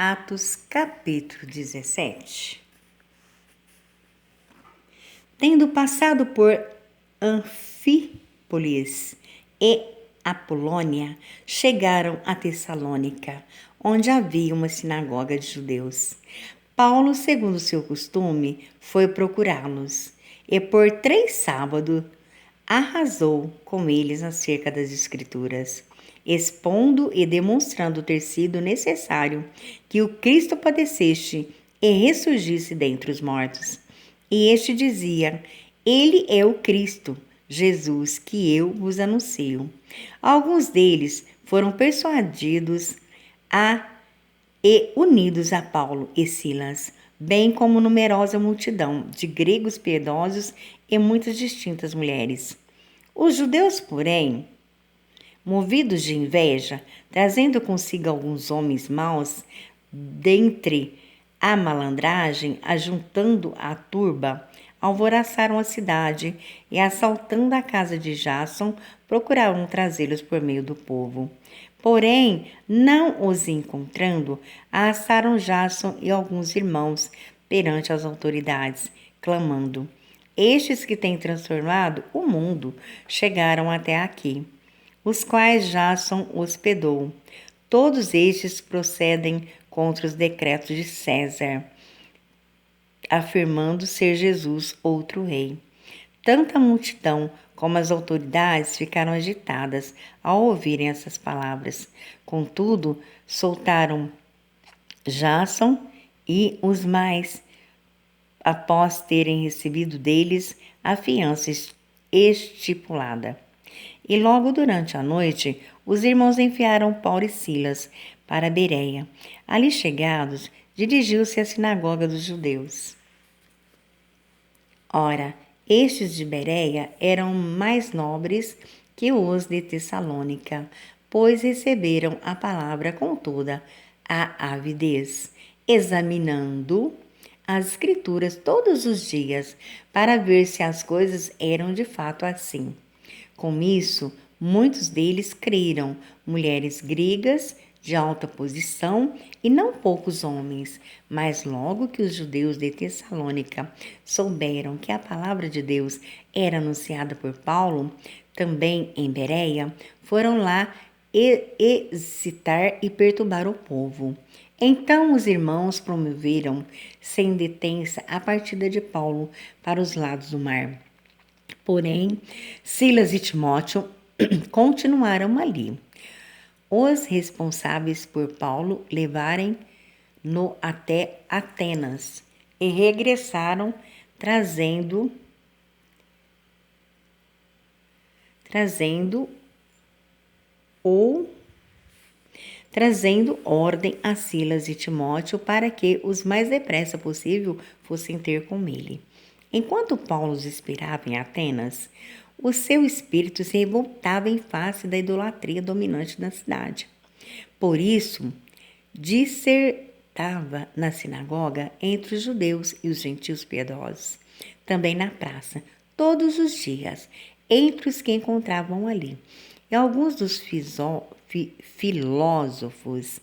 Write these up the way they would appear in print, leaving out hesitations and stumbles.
Atos, capítulo 17. Tendo passado por Anfípolis e Apolônia, chegaram a Tessalônica, onde havia uma sinagoga de judeus. Paulo, segundo seu costume, foi procurá-los, e por 3 sábados arrasou com eles acerca das Escrituras, expondo e demonstrando ter sido necessário que o Cristo padecesse e ressurgisse dentre os mortos. E este dizia: Ele é o Cristo, Jesus, que eu vos anuncio. Alguns deles foram persuadidos e unidos a Paulo e Silas, bem como numerosa multidão de gregos piedosos e muitas distintas mulheres. Os judeus, porém, movidos de inveja, trazendo consigo alguns homens maus, dentre a malandragem, ajuntando a turba, alvoroçaram a cidade e, assaltando a casa de Jason, procuraram trazê-los por meio do povo. Porém, não os encontrando, arrastaram Jason e alguns irmãos perante as autoridades, clamando: Estes que têm transformado o mundo chegaram até aqui, os quais Jason hospedou. Todos estes procedem contra os decretos de César, afirmando ser Jesus outro rei. Tanta multidão como as autoridades ficaram agitadas ao ouvirem essas palavras. Contudo, soltaram Jason e os mais, após terem recebido deles a fiança estipulada. E logo durante a noite, os irmãos enviaram Paulo e Silas para Bereia. Ali chegados, dirigiu-se à sinagoga dos judeus. Ora, estes de Bereia eram mais nobres que os de Tessalônica, pois receberam a palavra com toda a avidez, examinando as Escrituras todos os dias, para ver se as coisas eram de fato assim. Com isso, muitos deles creram, mulheres gregas de alta posição e não poucos homens. Mas logo que os judeus de Tessalônica souberam que a palavra de Deus era anunciada por Paulo, também em Bereia, foram lá excitar e perturbar o povo. Então os irmãos promoveram sem detença a partida de Paulo para os lados do mar. Porém, Silas e Timóteo continuaram ali. Os responsáveis por Paulo levarem-no até Atenas e regressaram trazendo ordem a Silas e Timóteo para que os mais depressa possível fossem ter com ele. Enquanto Paulo os esperava em Atenas, o seu espírito se revoltava em face da idolatria dominante na cidade. Por isso, dissertava na sinagoga entre os judeus e os gentios piedosos, também na praça, todos os dias, entre os que encontravam ali. E alguns dos filósofos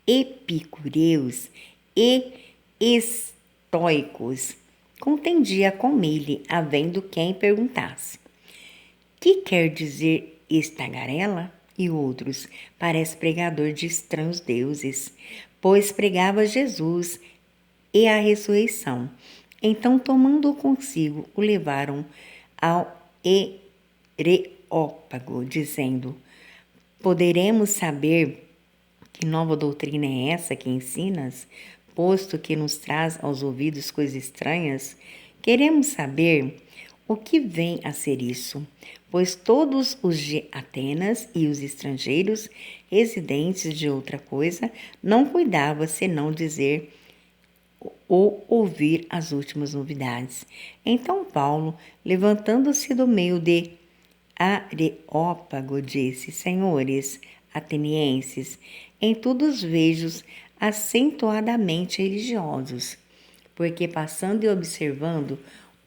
epicureus e estoicos contendia com ele, havendo quem perguntasse: que quer dizer esta tagarela? E outros: parece pregador de estranhos deuses, pois pregava Jesus e a ressurreição. Então, tomando-o consigo, o levaram ao Areópago, dizendo: poderemos saber que nova doutrina é essa que ensinas, posto que nos traz aos ouvidos coisas estranhas? Queremos saber o que vem a ser isso, pois todos os de Atenas e os estrangeiros residentes de outra coisa não cuidava senão dizer ou ouvir as últimas novidades. Então Paulo, levantando-se do meio de Areópago, disse: Senhores atenienses, em todos vejo acentuadamente religiosos, porque passando e observando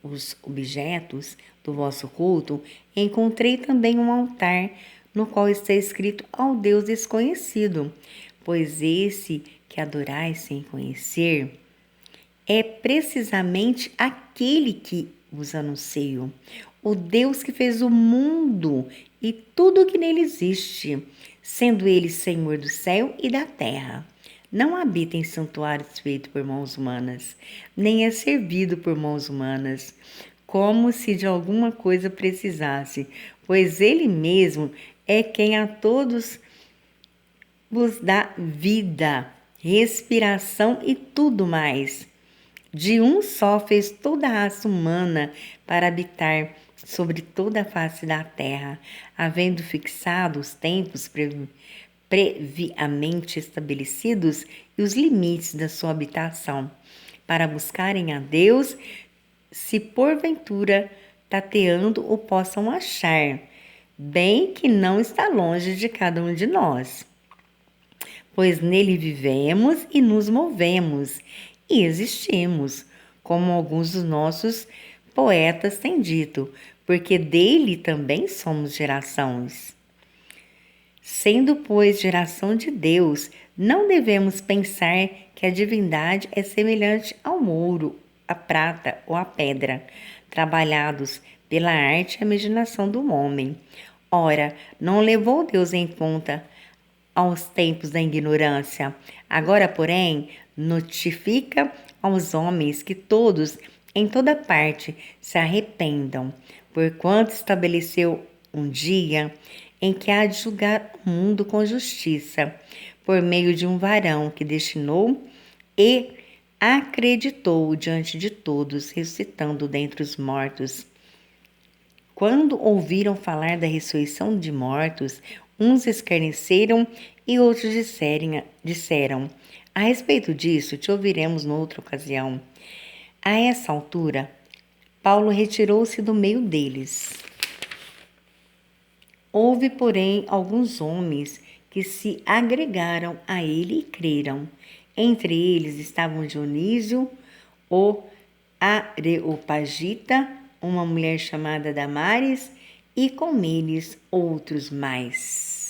os objetos do vosso culto, encontrei também um altar no qual está escrito ao Deus desconhecido, pois esse que adorais sem conhecer, é precisamente aquele que vos anuncio, o Deus que fez o mundo e tudo o que nele existe, sendo ele Senhor do céu e da terra. Não habita em santuários feitos por mãos humanas, nem é servido por mãos humanas, como se de alguma coisa precisasse, pois ele mesmo é quem a todos vos dá vida, respiração e tudo mais. De um só fez toda a raça humana para habitar sobre toda a face da terra, havendo fixado os tempos previamente estabelecidos e os limites da sua habitação, para buscarem a Deus, se porventura tateando o possam achar, bem que não está longe de cada um de nós. Pois nele vivemos e nos movemos e existimos, como alguns dos nossos poetas têm dito, porque dele também somos gerações. Sendo, pois, geração de Deus, não devemos pensar que a divindade é semelhante ao ouro, à prata ou à pedra, trabalhados pela arte e a imaginação do homem. Ora, não levou Deus em conta aos tempos da ignorância. Agora, porém, notifica aos homens que todos, em toda parte, se arrependam, porquanto estabeleceu um dia em que há de julgar o mundo com justiça, por meio de um varão que destinou e acreditou diante de todos, ressuscitando dentre os mortos. Quando ouviram falar da ressurreição de mortos, uns escarneceram e outros disseram: a respeito disso, te ouviremos noutra ocasião. A essa altura, Paulo retirou-se do meio deles. Houve, porém, alguns homens que se agregaram a ele e creram. Entre eles estavam Dionísio, o Areopagita, uma mulher chamada Damares, e com eles outros mais.